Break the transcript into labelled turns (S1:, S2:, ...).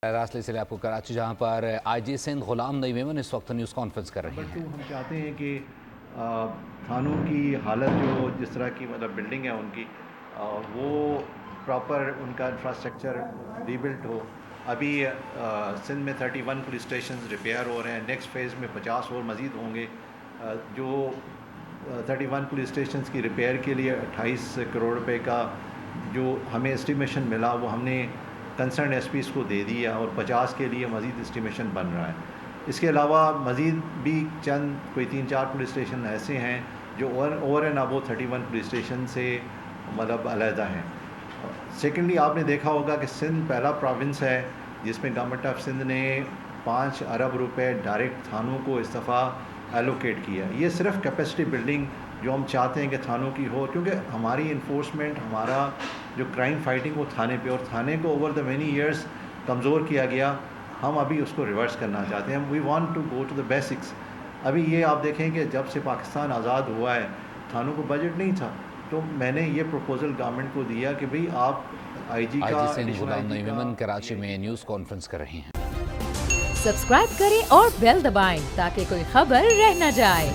S1: راستے سے آپ کو کراچی جہاں پر آئی جی سندھ غلام نئی میمن اس وقت نیوز کانفرنس کر رہے ہیں۔
S2: ہم چاہتے ہیں کہ تھانوں کی حالت جو جس طرح کی مطلب بلڈنگ ہے ان کی وہ پراپر ان کا انفراسٹرکچر ری بلٹ ہو۔ ابھی سندھ میں 31 پولیس اسٹیشنز ریپیئر ہو رہے ہیں، نیکسٹ فیز میں 50 اور مزید ہوں گے۔ جو 31 پولیس اسٹیشنز کی ریپیئر کے لیے 28 کروڑ روپے کا جو ہمیں اسٹیمیشن ملا وہ ہم نے کنسرن ایس پیز کو دے دیا، اور 50 کے لیے مزید اسٹیمیشن بن رہا ہے۔ اس کے علاوہ مزید بھی چند کوئی 3-4 پولیس اسٹیشن ایسے ہیں جو over and above 31 police station سے مطلب علیحدہ ہیں۔ سیکنڈلی آپ نے دیکھا ہوگا کہ سندھ پہلا پروونس ہے جس میں گورنمنٹ آف سندھ نے 5 ارب روپے ڈائریکٹ تھانوں کو اس دفعہ ایلوکیٹ کیا۔ یہ صرف کیپیسٹی بلڈنگ جو ہم چاہتے ہیں کہ تھانوں کی ہو، کیونکہ ہماری انفورسمنٹ، ہمارا جو کرائم فائٹنگ وہ تھانے پہ، اور تھانے کو اوور دا مینی ایئرس کمزور کیا گیا۔ ہم ابھی اس کو ریورس کرنا چاہتے ہیں۔ We want to go to the basics. ابھی یہ آپ دیکھیں کہ جب سے پاکستان آزاد ہوا ہے تھانوں کو بجٹ نہیں تھا، تو میں نے یہ پروپوزل گورنمنٹ کو دیا کہ بھئی آپ آئی جی
S1: سندھ غلام نئی میمن کراچی میں نیوز کانفرنس کر رہے ہیں۔
S3: سبسکرائب کریں اور بیل دبائیں تاکہ کوئی خبر رہ نہ جائے۔